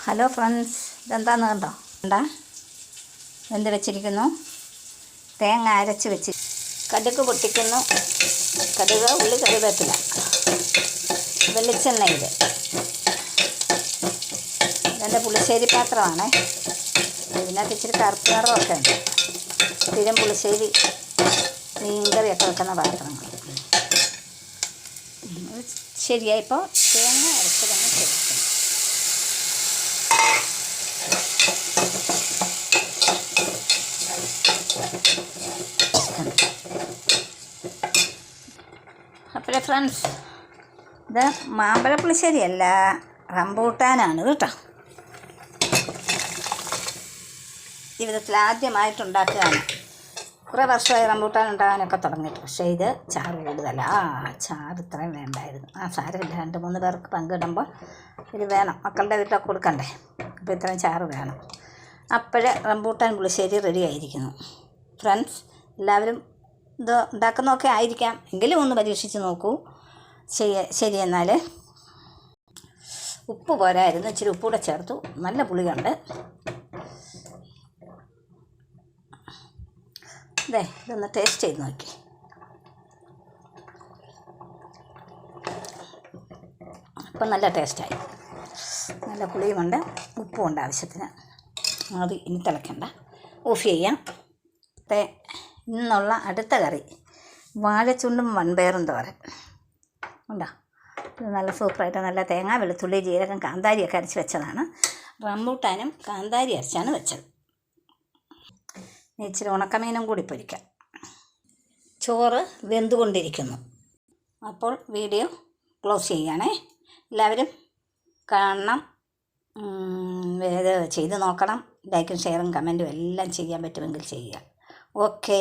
Hello friends, ഇതെന്താന്ന് കണ്ടോ? എന്താ എന്ത് വെച്ചിരിക്കുന്നു? തേങ്ങ അരച്ച് വെച്ച് കടുക് പൊട്ടിക്കുന്നു. കടുക്, ഉള്ളി, കറിവേപ്പില, വെളിച്ചെണ്ണയിൽ. ഇതെൻ്റെ പുളിശ്ശേരി പാത്രമാണ്. ഇതിനകത്ത് ഇച്ചിരി കറുപ്പ് നിറമൊക്കെ ഉണ്ട്. സ്ഥിരം പുളിശ്ശേരി, മീൻകറിയൊക്കെ വെക്കുന്ന പാത്രങ്ങൾ. ശരിയായിപ്പോൾ തേങ്ങ അരച്ച് തന്നെ ചേർക്കുന്നു. അപ്പോൾ ഫ്രണ്ട്സ്, ഇത് മാമ്പഴ പുളിശ്ശേരിയല്ല, റംബൂട്ടാനാണ് കേട്ടോ. ജീവിതത്തിൽ ആദ്യമായിട്ടുണ്ടാക്കുകയാണ്. കുറേ വർഷമായി റംബൂട്ടാൻ ഉണ്ടാകാനൊക്കെ തുടങ്ങിയിട്ട്. പക്ഷേ ഇത് ചാറ് കൂടുതലാണ്. ചാറ് ഇത്രയും വേണ്ടായിരുന്നു. സാരമില്ല, 2-3 പേർക്ക് പങ്കിടുമ്പോൾ ഇത് വേണം. മക്കളുടെ വീട്ടിലൊക്കെ കൊടുക്കണ്ടേ, അപ്പോൾ ഇത്രയും ചാറ് വേണം. അപ്പോഴേ റംബൂട്ടാൻ പുളിശ്ശേരി റെഡി ആയിരിക്കുന്നു. ഫ്രണ്ട്സ്, എല്ലാവരും ഇത് ഉണ്ടാക്കുന്നതൊക്കെ ആയിരിക്കാം, എങ്കിലും ഒന്ന് പരീക്ഷിച്ച് നോക്കൂ. ശരി, എന്നാൽ ഉപ്പ് പോരായിരുന്നു, ഇച്ചിരി ഉപ്പൂടെ ചേർത്തു. നല്ല പുളിയുണ്ട്. ഇതൊന്ന് ടേസ്റ്റ് ചെയ്ത് നോക്കി. അപ്പം നല്ല ടേസ്റ്റായി. നല്ല പുളിയുമുണ്ട്, ഉപ്പുമുണ്ട് ആവശ്യത്തിന്. അത് ഇനി തിളയ്ക്കണ്ട, ഓഫ് ചെയ്യാം. ഇന്നുള്ള അടുത്ത കറി വാഴച്ചുണ്ടും വൻപയറും തോരൻ ഉണ്ടോ. ഇത് നല്ല സൂപ്പറായിട്ട് നല്ല തേങ്ങ, വെളുത്തുള്ളി, ജീരകം, കാന്താരിയൊക്കെ അരച്ച് വെച്ചതാണ്. റംബൂട്ടാനും കാന്താരി അരച്ചാണ് വെച്ചത്. ഇച്ചിരി ഉണക്കമീനും കൂടി പൊരിക്കാം. ചോറ് വെന്തുകൊണ്ടിരിക്കുന്നു. അപ്പോൾ വീഡിയോ ക്ലോസ് ചെയ്യണേ. എല്ലാവരും കാണണം, ഇത് ചെയ്ത് നോക്കണം. ലൈക്കും ഷെയറും കമൻറ്റും എല്ലാം ചെയ്യാൻ പറ്റുമെങ്കിൽ ചെയ്യുക. ഓക്കേ.